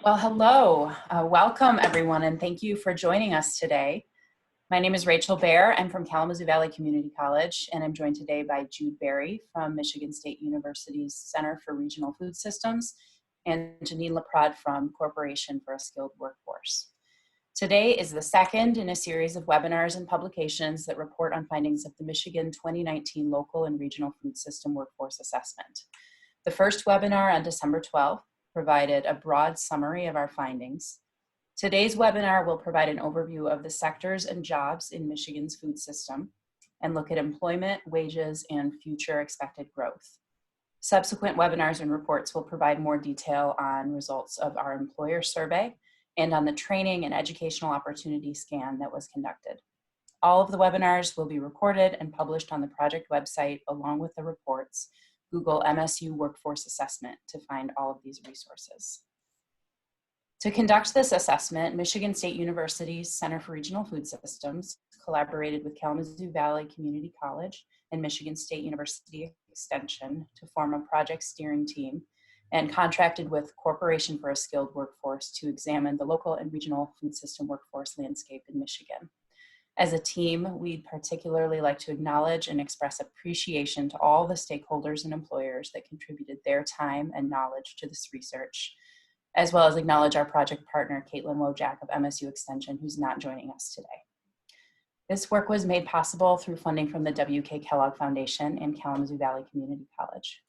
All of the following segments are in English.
Well, hello. Welcome, everyone, and thank you for joining us today. My name is Rachel Baer. I'm from Kalamazoo Valley Community College, and I'm joined today by Jude Berry from Michigan State University's Center for Regional Food Systems and Janine Laprade from Corporation for a Skilled Workforce. Today is the second in a series of webinars and publications that report on findings of the Michigan 2019 Local and Regional Food System Workforce Assessment. The first webinar on December 12th provided a broad summary of our findings. Today's webinar will provide an overview of the sectors and jobs in Michigan's food system and look at employment, wages, and future expected growth. Subsequent webinars and reports will provide more detail on results of our employer survey and on the training and educational opportunity scan that was conducted. All of the webinars will be recorded and published on the project website along with the reports. Google MSU Workforce Assessment to find all of these resources. To conduct this assessment, Michigan State University's Center for Regional Food Systems collaborated with Kalamazoo Valley Community College and Michigan State University Extension to form a project steering team and contracted with Corporation for a Skilled Workforce to examine the local and regional food system workforce landscape in Michigan. As a team, we'd particularly like to acknowledge and express appreciation to all the stakeholders and employers that contributed their time and knowledge to this research, as well as acknowledge our project partner, Caitlin Wojak of MSU Extension, who's not joining us today. This work was made possible through funding from the W.K. Kellogg Foundation and Kalamazoo Valley Community College.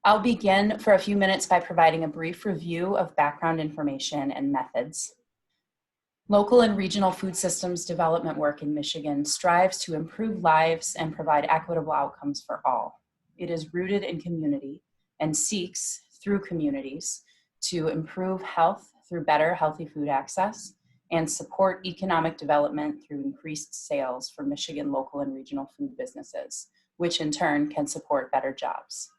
I'll begin for a few minutes by providing a brief review of background information and methods. Local and regional food systems development work in Michigan strives to improve lives and provide equitable outcomes for all. It is rooted in community and seeks, through communities, to improve health through better healthy food access and support economic development through increased sales for Michigan local and regional food businesses, which in turn can support better jobs.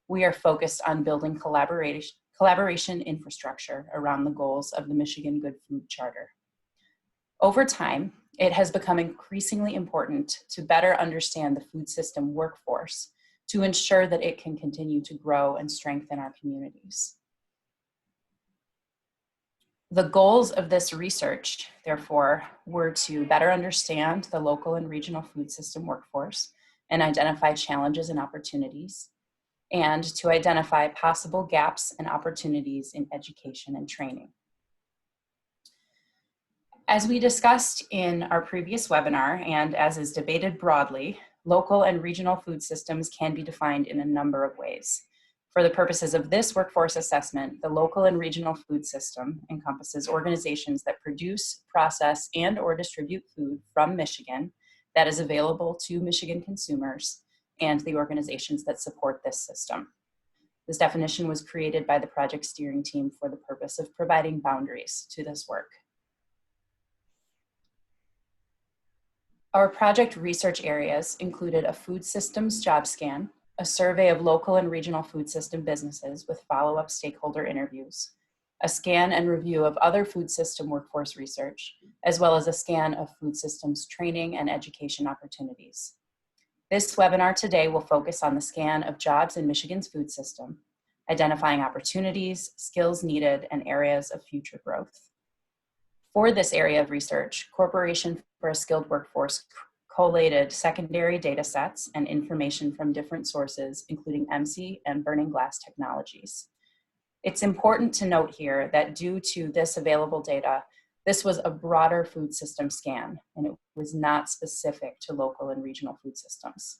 We are focused on building collaboration infrastructure around the goals of the Michigan Good Food Charter. Over time, it has become increasingly important to better understand the food system workforce to ensure that it can continue to grow and strengthen our communities. The goals of this research, therefore, were to better understand the local and regional food system workforce and identify challenges and opportunities, and to identify possible gaps and opportunities in education and training. As we discussed in our previous webinar, and as is debated broadly, local and regional food systems can be defined in a number of ways. For the purposes of this workforce assessment, the local and regional food system encompasses organizations that produce, process, and/or distribute food from Michigan that is available to Michigan consumers and the organizations that support this system. This definition was created by the project steering team for the purpose of providing boundaries to this work. Our project research areas included a food systems job scan, a survey of local and regional food system businesses with follow-up stakeholder interviews, a scan and review of other food system workforce research, as well as a scan of food systems training and education opportunities. This webinar today will focus on the scan of jobs in Michigan's food system, identifying opportunities, skills needed, and areas of future growth. For this area of research, Corporation for a Skilled Workforce collated secondary data sets and information from different sources, including MC and burning glass technologies. It's important to note here that due to this available data, this was a broader food system scan, and it was not specific to local and regional food systems.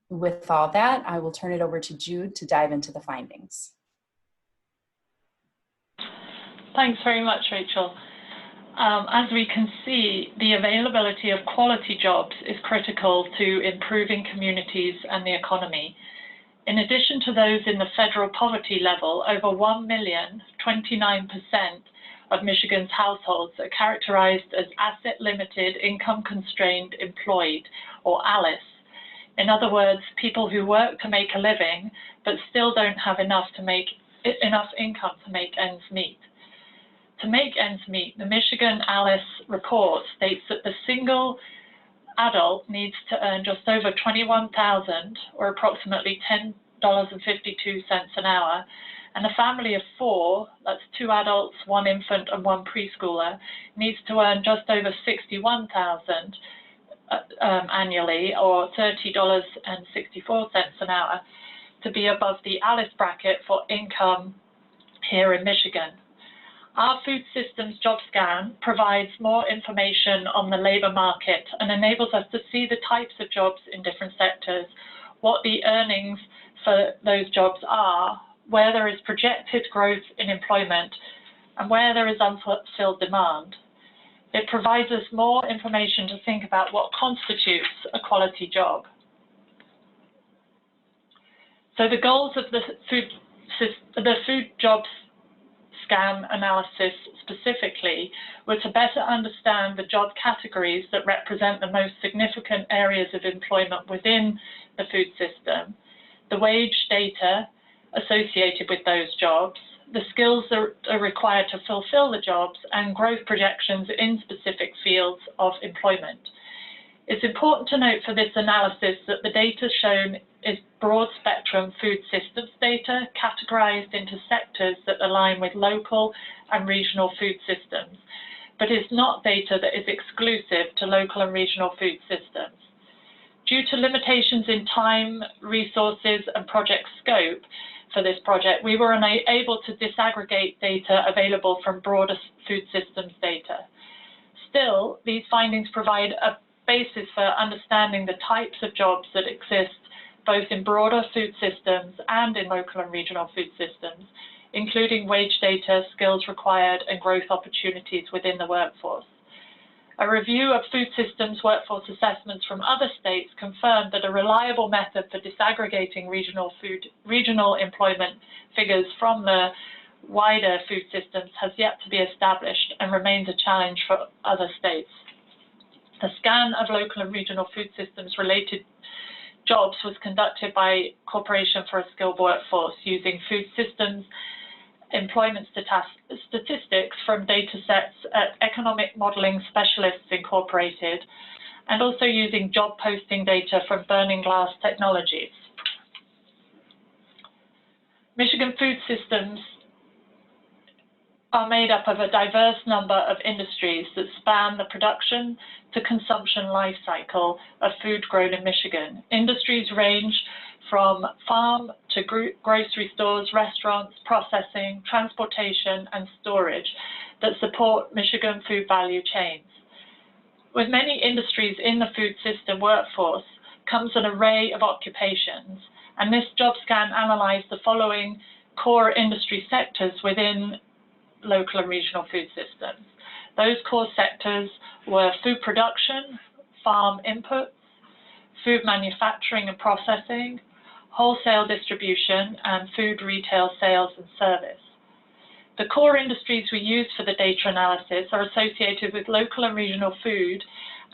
With all that, I will turn it over to Jude to dive into the findings. Thanks very much, Rachel. As we can see, the availability of quality jobs is critical to improving communities and the economy. In addition to those in the federal poverty level, over 1 million, 29% of Michigan's households are characterized as asset-limited, income-constrained employed, or ALICE. In other words, people who work to make a living, but still don't have enough income to make ends meet. To make ends meet, the Michigan ALICE report states that the single adult needs to earn just over $21,000, or approximately $10.52 an hour, and a family of 4, that's 2 adults, 1 infant and 1 preschooler, needs to earn just over $61,000 annually, or $30.64 an hour, to be above the ALICE bracket for income here in Michigan. Our food systems job scan provides more information on the labor market and enables us to see the types of jobs in different sectors, what the earnings for those jobs are, where there is projected growth in employment, and where there is unfulfilled demand. It provides us more information to think about what constitutes a quality job. So the goals of the food jobs scan analysis specifically were to better understand the job categories that represent the most significant areas of employment within the food system, the wage data associated with those jobs, the skills that are required to fulfill the jobs, and growth projections in specific fields of employment. It's important to note for this analysis that the data shown is broad spectrum food systems data categorized into sectors that align with local and regional food systems, but is not data that is exclusive to local and regional food systems. Due to limitations in time, resources, and project scope for this project, we were unable to disaggregate data available from broader food systems data. Still, these findings provide a basis for understanding the types of jobs that exist both in broader food systems and in local and regional food systems, including wage data, skills required, and growth opportunities within the workforce. A review of food systems workforce assessments from other states confirmed that a reliable method for disaggregating regional employment figures from the wider food systems has yet to be established and remains a challenge for other states. A scan of local and regional food systems related jobs was conducted by Corporation for a Skilled Workforce using food systems employment statistics from data sets at Economic Modeling Specialists Incorporated, and also using job posting data from Burning Glass Technologies. Michigan food systems are made up of a diverse number of industries that span the production to consumption life cycle of food grown in Michigan. Industries range from farm to grocery stores, restaurants, processing, transportation, and storage that support Michigan food value chains. With many industries in the food system workforce comes an array of occupations, and this job scan analyzed the following core industry sectors within local and regional food systems. Those core sectors were food production, farm inputs, food manufacturing and processing, wholesale distribution, and food retail sales and service. The core industries we use for the data analysis are associated with local and regional food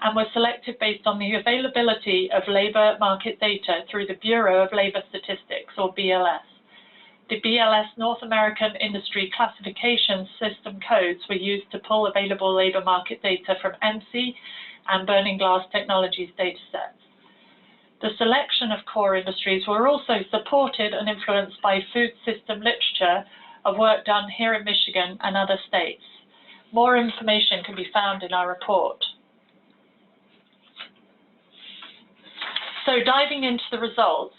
and were selected based on the availability of labor market data through the Bureau of Labor Statistics, or BLS. The BLS North American Industry Classification System codes were used to pull available labor market data from MC and Burning Glass Technologies datasets. The selection of core industries were also supported and influenced by food system literature of work done here in Michigan and other states. More information can be found in our report. So diving into the results,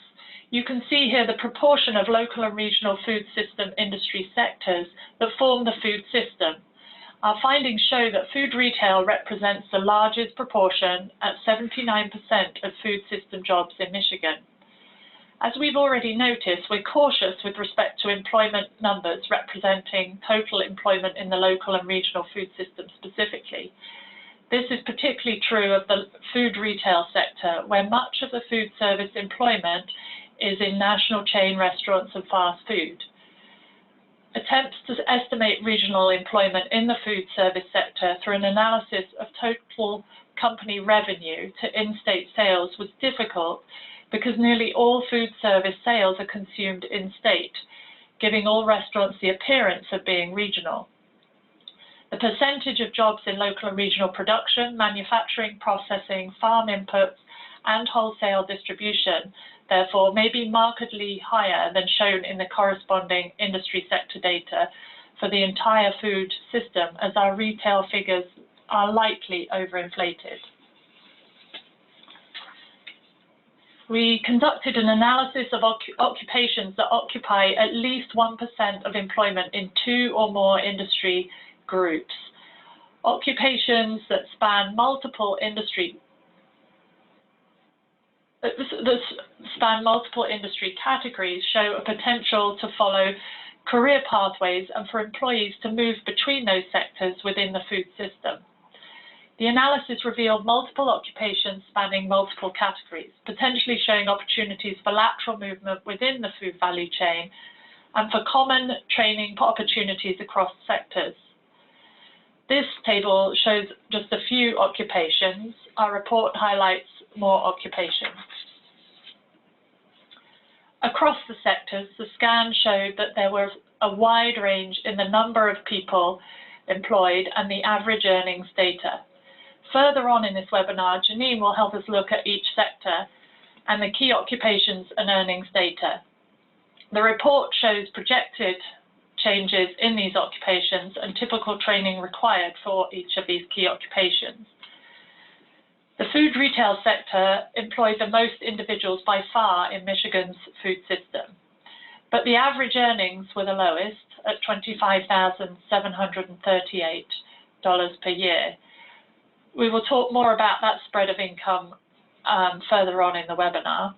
you can see here the proportion of local and regional food system industry sectors that form the food system. Our findings show that food retail represents the largest proportion at 79% of food system jobs in Michigan. As we've already noticed, we're cautious with respect to employment numbers representing total employment in the local and regional food system specifically. This is particularly true of the food retail sector, where much of the food service employment is in national chain restaurants and fast food. Attempts to estimate regional employment in the food service sector through an analysis of total company revenue to in-state sales was difficult because nearly all food service sales are consumed in-state, giving all restaurants the appearance of being regional. The percentage of jobs in local and regional production, manufacturing, processing, farm inputs, and wholesale distribution, therefore, may be markedly higher than shown in the corresponding industry sector data for the entire food system, as our retail figures are likely overinflated. We conducted an analysis of occupations that occupy at least 1% of employment in 2 or more industry groups. Occupations that span multiple industry categories show a potential to follow career pathways and for employees to move between those sectors within the food system. The analysis revealed multiple occupations spanning multiple categories, potentially showing opportunities for lateral movement within the food value chain and for common training opportunities across sectors. This table shows just a few occupations. Our report highlights more occupations. Across the sectors, the scan showed that there was a wide range in the number of people employed and the average earnings data. Further on in this webinar, Janine will help us look at each sector and the key occupations and earnings data. The report shows projected changes in these occupations and typical training required for each of these key occupations. The food retail sector employed the most individuals by far in Michigan's food system, but the average earnings were the lowest at $25,738 per year. We will talk more about that spread of income further on in the webinar.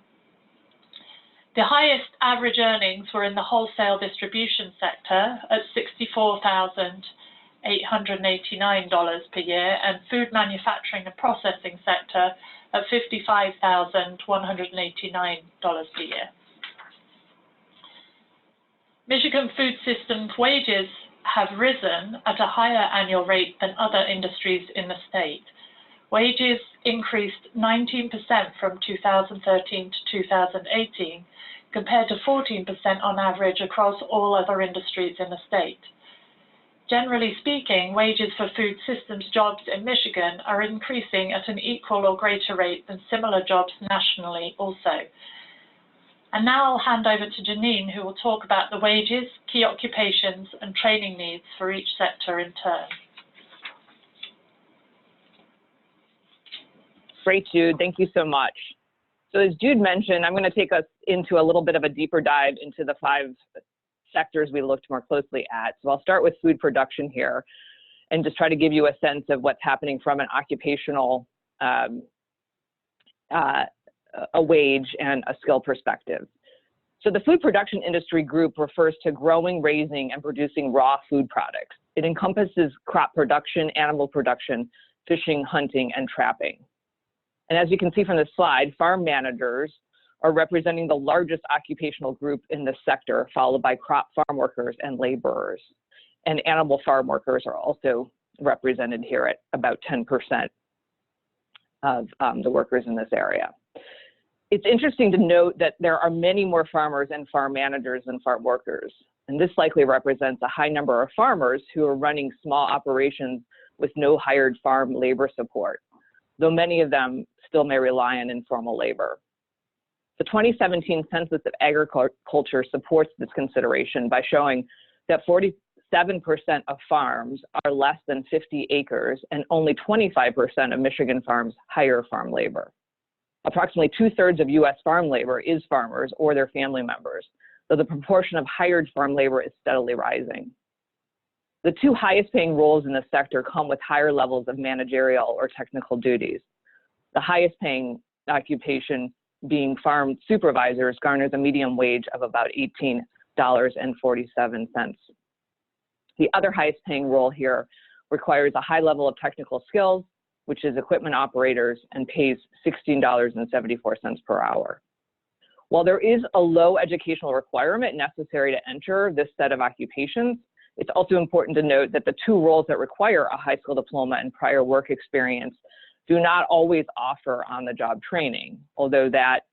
The highest average earnings were in the wholesale distribution sector at $64,889 per year, and food manufacturing and processing sector at $55,189 per year. Michigan food systems wages have risen at a higher annual rate than other industries in the state. Wages increased 19% from 2013 to 2018, compared to 14% on average across all other industries in the state. Generally speaking, wages for food systems jobs in Michigan are increasing at an equal or greater rate than similar jobs nationally also. And now I'll hand over to Janine, who will talk about the wages, key occupations, and training needs for each sector in turn. Great, Jude. Thank you so much. So as Jude mentioned, I'm going to take us into a little bit of a deeper dive into the 5 sectors we looked more closely at. So I'll start with food production here and just try to give you a sense of what's happening from an occupational a wage and a skill perspective. So the food production industry group refers to growing, raising, and producing raw food products. It encompasses crop production, animal production, fishing, hunting, and trapping. And as you can see from the slide, farm managers are representing the largest occupational group in this sector, followed by crop farm workers and laborers. And animal farm workers are also represented here at about 10% of the workers in this area. It's interesting to note that there are many more farmers and farm managers than farm workers, and this likely represents a high number of farmers who are running small operations with no hired farm labor support, though many of them still may rely on informal labor. The 2017 Census of Agriculture supports this consideration by showing that 47% of farms are less than 50 acres, and only 25% of Michigan farms hire farm labor. Approximately 2/3 of U.S. farm labor is farmers or their family members, though the proportion of hired farm labor is steadily rising. The 2 highest paying roles in this sector come with higher levels of managerial or technical duties. The highest paying occupation, being farm supervisors, garners a median wage of about $18.47. The other highest paying role here requires a high level of technical skills, which is equipment operators, and pays $16.74 per hour. While there is a low educational requirement necessary to enter this set of occupations, it's also important to note that the 2 roles that require a high school diploma and prior work experience do not always offer on-the-job training, although that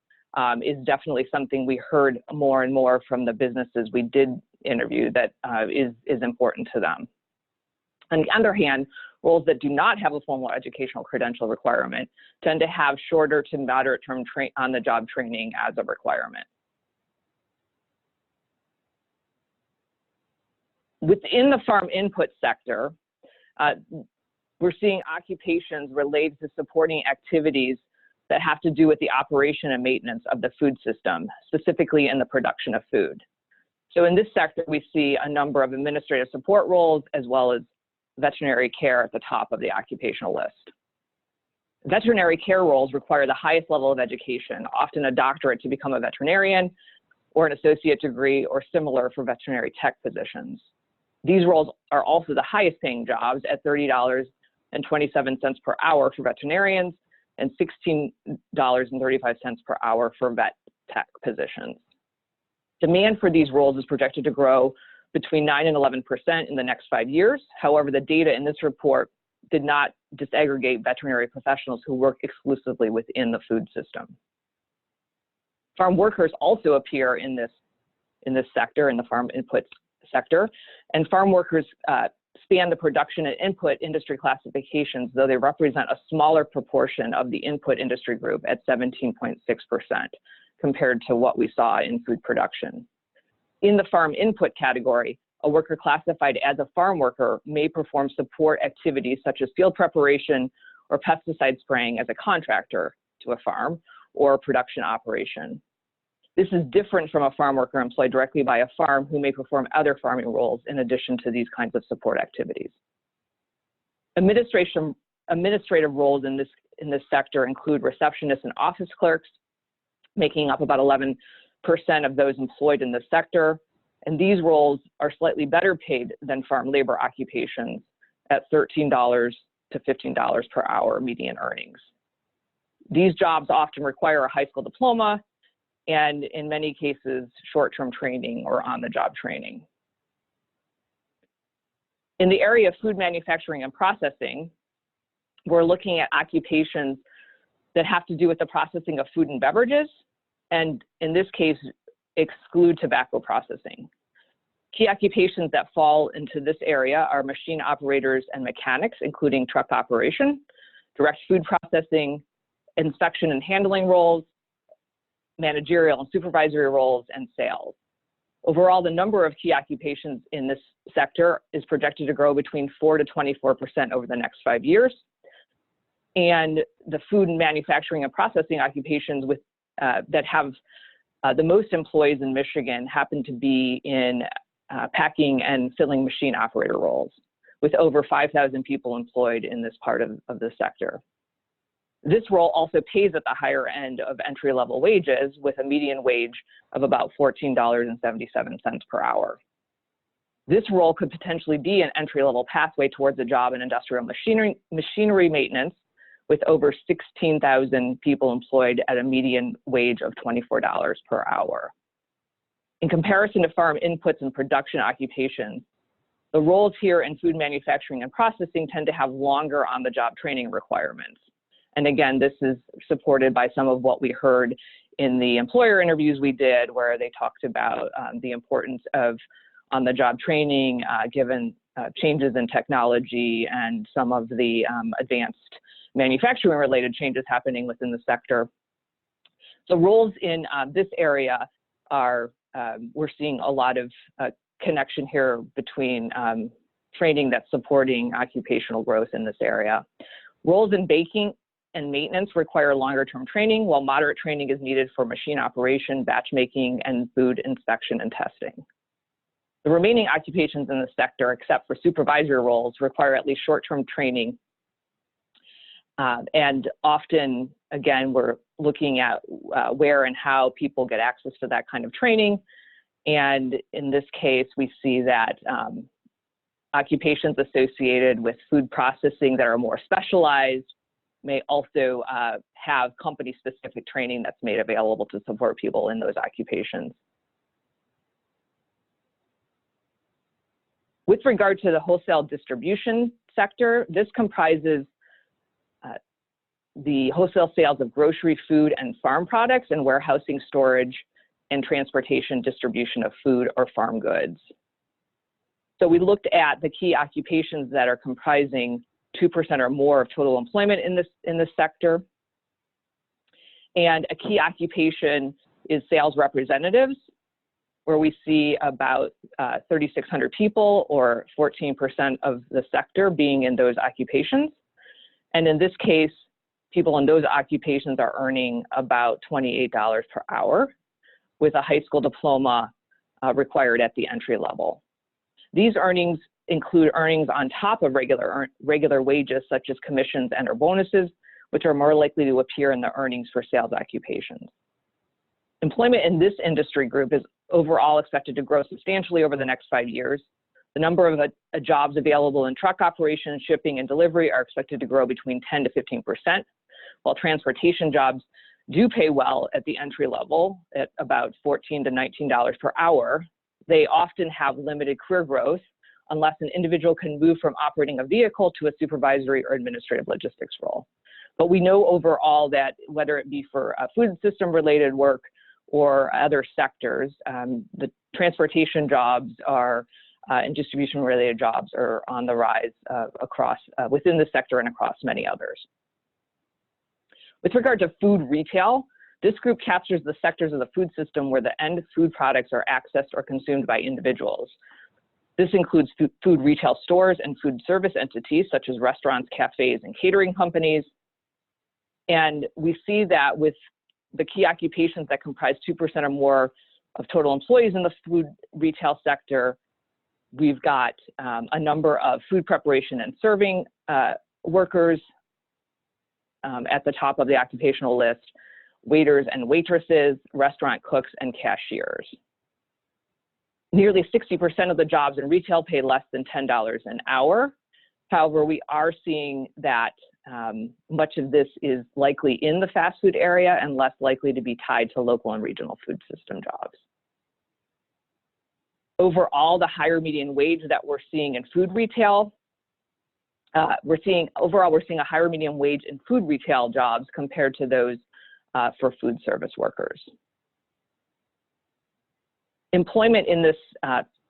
is definitely something we heard more and more from the businesses we did interview that is important to them. On the other hand, Roles that do not have a formal educational credential requirement tend to have shorter to moderate term on-the-job training as a requirement. Within the farm input sector, we're seeing occupations related to supporting activities that have to do with the operation and maintenance of the food system, specifically in the production of food. So in this sector, we see a number of administrative support roles as well as veterinary care at the top of the occupational list. Veterinary care roles require the highest level of education, often a doctorate to become a veterinarian, or an associate degree or similar for veterinary tech positions. These roles are also the highest paying jobs at $30.27 per hour for veterinarians and $16.35 per hour for vet tech positions. Demand for these roles is projected to grow between 9 and 11% in the next 5 years. However, the data in this report did not disaggregate veterinary professionals who work exclusively within the food system. Farm workers also appear in this sector, in the farm inputs sector, and farm workers span the production and input industry classifications, though they represent a smaller proportion of the input industry group at 17.6% compared to what we saw in food production. In the farm input category, a worker classified as a farm worker may perform support activities such as field preparation or pesticide spraying as a contractor to a farm or a production operation. This is different from a farm worker employed directly by a farm who may perform other farming roles in addition to these kinds of support activities. Administrative roles in this sector include receptionists and office clerks, making up about 11% of those employed in this sector. And these roles are slightly better paid than farm labor occupations at $13 to $15 per hour median earnings. These jobs often require a high school diploma and in many cases, short-term training or on-the-job training. In the area of food manufacturing and processing, we're looking at occupations that have to do with the processing of food and beverages, and in this case, exclude tobacco processing. Key occupations that fall into this area are machine operators and mechanics, including truck operation, direct food processing, inspection and handling roles, managerial and supervisory roles, and sales. Overall, the number of key occupations in this sector is projected to grow between 4 to 24% over the next 5 years. And the food and manufacturing and processing occupations that have the most employees in Michigan happen to be in packing and filling machine operator roles, with over 5,000 people employed in this part of the sector. This role also pays at the higher end of entry-level wages, with a median wage of about $14.77 per hour. This role could potentially be an entry-level pathway towards a job in industrial machinery maintenance, with over 16,000 people employed at a median wage of $24 per hour. In comparison to farm inputs and production occupations, the roles here in food manufacturing and processing tend to have longer on-the-job training requirements. And again, this is supported by some of what we heard in the employer interviews we did, where they talked about the importance of on-the-job training, given changes in technology and some of the advanced manufacturing-related changes happening within the sector. So roles in this area are, we're seeing a lot of connection here between training that's supporting occupational growth in this area. Roles in baking and maintenance require longer-term training, while moderate training is needed for machine operation, batch making, and food inspection and testing. The remaining occupations in the sector, except for supervisory roles, require at least short-term training. And often, again, we're looking at where and how people get access to that kind of training. And in this case, we see that occupations associated with food processing that are more specialized may also have company-specific training that's made available to support people in those occupations. With regard to the wholesale distribution sector, this comprises the wholesale sales of grocery, food, and farm products, and warehousing, storage, and transportation distribution of food or farm goods. So we looked at the key occupations that are comprising 2% or more of total employment in this sector. And a key occupation is sales representatives, where we see about 3,600 people, or 14% of the sector, being in those occupations. And in this case, people in those occupations are earning about $28 per hour, with a high school diploma required at the entry level. These earnings include earnings on top of regular wages, such as commissions and or bonuses, which are more likely to appear in the earnings for sales occupations. Employment in this industry group is overall expected to grow substantially over the next 5 years. The number of jobs available in truck operations, shipping, and delivery are expected to grow between 10 to 15%, while transportation jobs do pay well at the entry level at about $14 to $19 per hour. They often have limited career growth unless an individual can move from operating a vehicle to a supervisory or administrative logistics role. But we know overall that whether it be for food system related work or other sectors, the transportation jobs are and distribution related jobs are on the rise across within the sector and across many others. With regard to food retail, this group captures the sectors of the food system where the end food products are accessed or consumed by individuals. This includes food retail stores and food service entities such as restaurants, cafes, and catering companies. And we see that with the key occupations that comprise 2% or more of total employees in the food retail sector, we've got a number of food preparation and serving workers at the top of the occupational list, waiters and waitresses, restaurant cooks, and cashiers. Nearly 60% of the jobs in retail pay less than $10 an hour. However, we are seeing that much of this is likely in the fast food area and less likely to be tied to local and regional food system jobs. Overall, the higher median wage that we're seeing in food retail, we're seeing a higher median wage in food retail jobs compared to those for food service workers. Employment in this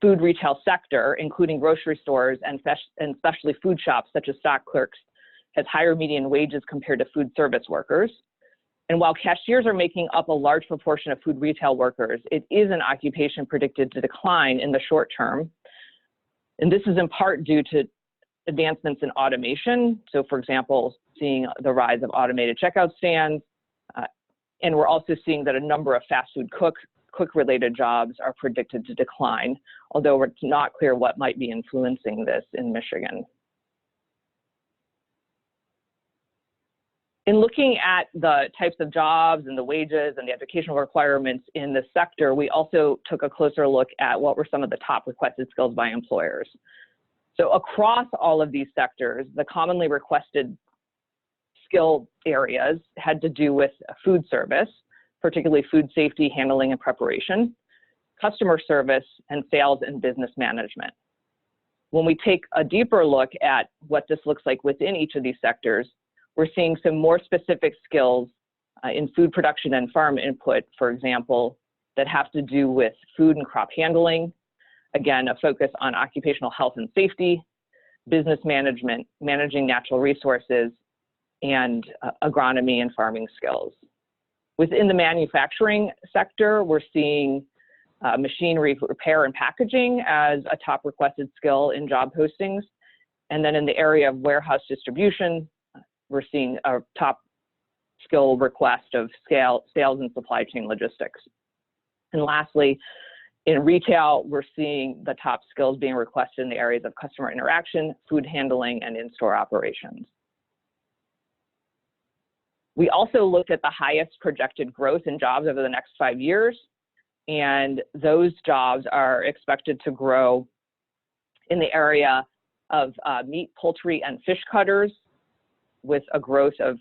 food retail sector, including grocery stores and especially food shops such as stock clerks, has higher median wages compared to food service workers. And while cashiers are making up a large proportion of food retail workers, it is an occupation predicted to decline in the short term. And this is in part due to advancements in automation. So for example, seeing the rise of automated checkout stands. And we're also seeing that a number of fast food cook-related jobs are predicted to decline, although it's not clear what might be influencing this in Michigan. In looking at the types of jobs and the wages and the educational requirements in this sector, we also took a closer look at what were some of the top requested skills by employers. So across all of these sectors, the commonly requested skill areas had to do with food service, particularly food safety, handling, and preparation, customer service, and sales and business management. When we take a deeper look at what this looks like within each of these sectors, we're seeing some more specific skills in food production and farm input, for example, that have to do with food and crop handling. Again, a focus on occupational health and safety, business management, managing natural resources, and agronomy and farming skills. Within the manufacturing sector, we're seeing machinery repair and packaging as a top requested skill in job postings. And then in the area of warehouse distribution, we're seeing a top skill request of sales and supply chain logistics. And lastly, in retail, we're seeing the top skills being requested in the areas of customer interaction, food handling, and in-store operations. We also looked at the highest projected growth in jobs over the next 5 years, and those jobs are expected to grow in the area of meat, poultry, and fish cutters, with a growth of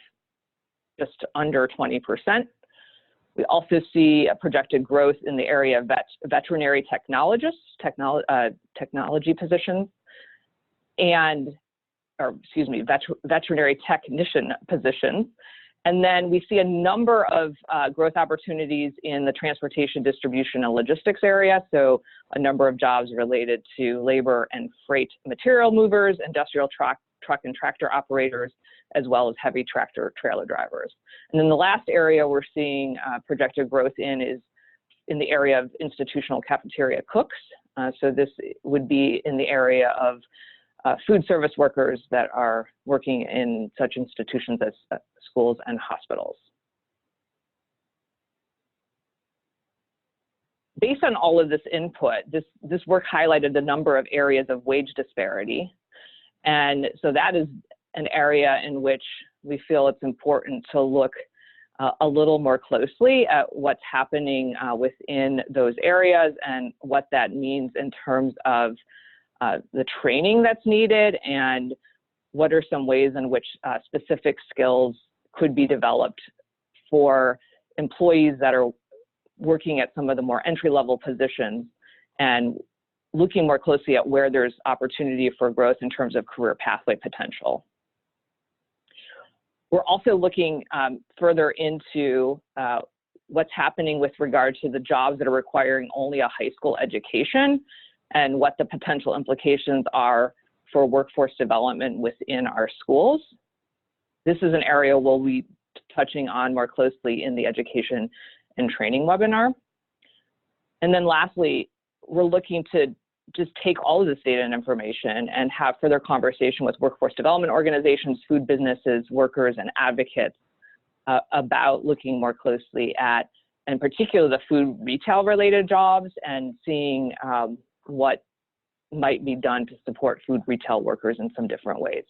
just under 20%. We also see a projected growth in the area of veterinary technologists, technology positions, veterinary technician positions. And then we see a number of growth opportunities in the transportation, distribution, and logistics area. So a number of jobs related to labor and freight material movers, industrial truck truck and tractor operators, as well as heavy tractor trailer drivers. And then the last area we're seeing projected growth in is in the area of institutional cafeteria cooks. So this would be in the area of food service workers that are working in such institutions as schools and hospitals. Based on all of this input, this work highlighted a number of areas of wage disparity. And so that is an area in which we feel it's important to look a little more closely at what's happening within those areas and what that means in terms of the training that's needed and what are some ways in which specific skills could be developed for employees that are working at some of the more entry-level positions and looking more closely at where there's opportunity for growth in terms of career pathway potential. We're also looking further into what's happening with regard to the jobs that are requiring only a high school education and what the potential implications are for workforce development within our schools. This is an area we'll be touching on more closely in the education and training webinar. And then lastly, we're looking to just take all of this data and information and have further conversation with workforce development organizations, food businesses, workers, and advocates about looking more closely at, in particular, the food retail related jobs and seeing what might be done to support food retail workers in some different ways.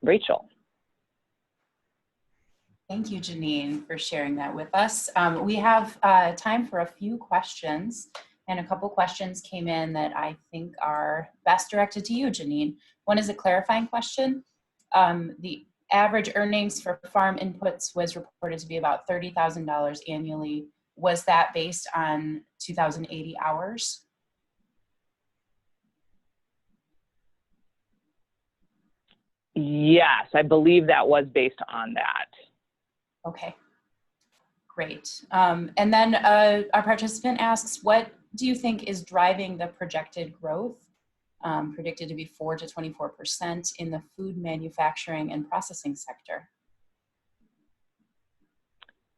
Rachel. Thank you, Janine, for sharing that with us. We have time for a few questions, and a couple questions came in that I think are best directed to you, Janine. One is a clarifying question. The average earnings for farm inputs was reported to be about $30,000 annually. Was that based on 2,080 hours? Yes, I believe that was based on that. Okay, great. And then our participant asks, what do you think is driving the projected growth, predicted to be 4 to 24% in the food manufacturing and processing sector?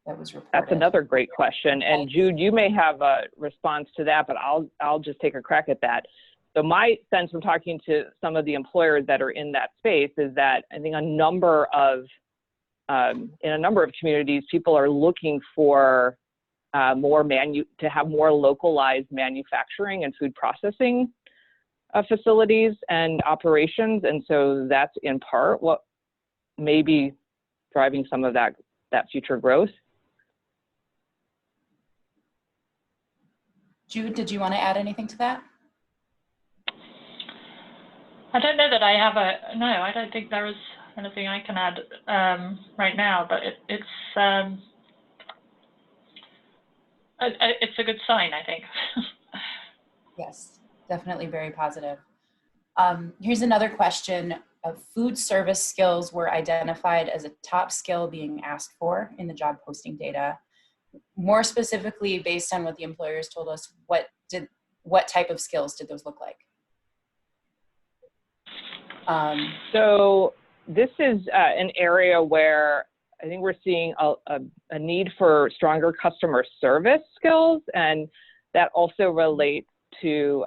That was reported. That's another great question. And Jude, you may have a response to that, but I'll just take a crack at that. So my sense from talking to some of the employers that are in that space is that I think in a number of communities, people are looking for to have more localized manufacturing and food processing facilities and operations. And so that's in part what may be driving some of that future growth. Jude, did you want to add anything to that? I don't know that I have no, I don't think there is anything I can add right now, but it's a good sign, I think. Yes, definitely very positive. Here's another question. Food service skills were identified as a top skill being asked for in the job posting data. More specifically, based on what the employers told us, what type of skills did those look like? So this is an area where I think we're seeing a need for stronger customer service skills, and that also relates to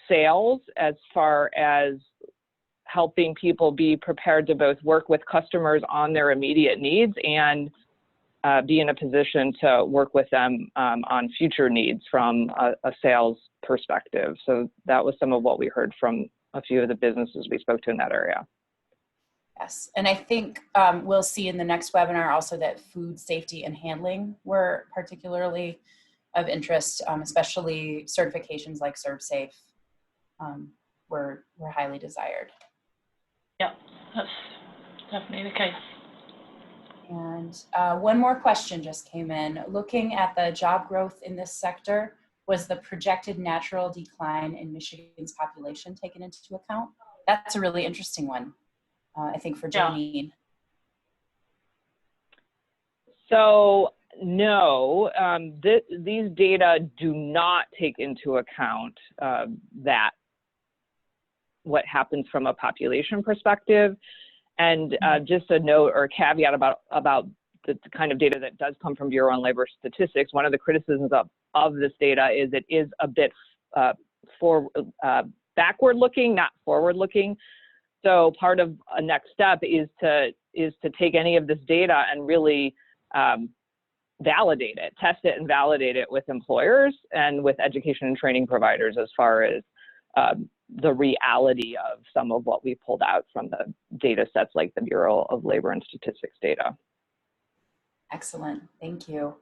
sales as far as helping people be prepared to both work with customers on their immediate needs and be in a position to work with them on future needs from a sales perspective. So that was some of what we heard from a few of the businesses we spoke to in that area. Yes, and I think we'll see in the next webinar also that food safety and handling were particularly of interest, especially certifications like ServSafe were highly desired. Yeah, that's definitely the case. And one more question just came in. Looking at the job growth in this sector, was the projected natural decline in Michigan's population taken into account? That's a really interesting one, I think, for Janine. So No, these data do not take into account that what happens from a population perspective. And just a note or a caveat about the kind of data that does come from Bureau on Labor Statistics. One of the criticisms of this data is it is a bit backward-looking, not forward-looking. So part of a next step is to take any of this data and really validate it, test it and validate it with employers and with education and training providers as far as the reality of some of what we pulled out from the data sets like the Bureau of Labor and Statistics data. Excellent, thank you.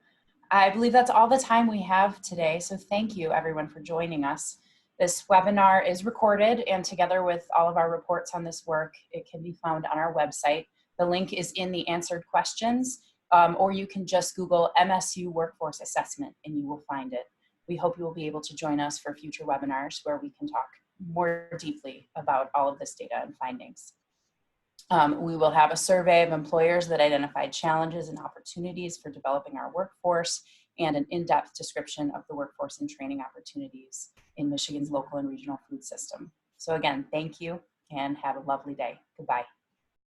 I believe that's all the time we have today, so thank you everyone for joining us. This webinar is recorded, and together with all of our reports on this work, it can be found on our website. The link is in the answered questions, or you can just Google MSU Workforce Assessment and you will find it. We hope you will be able to join us for future webinars where we can talk more deeply about all of this data and findings. We will have a survey of employers that identified challenges and opportunities for developing our workforce, and an in-depth description of the workforce and training opportunities in Michigan's local and regional food system. So again, thank you and have a lovely day. Goodbye.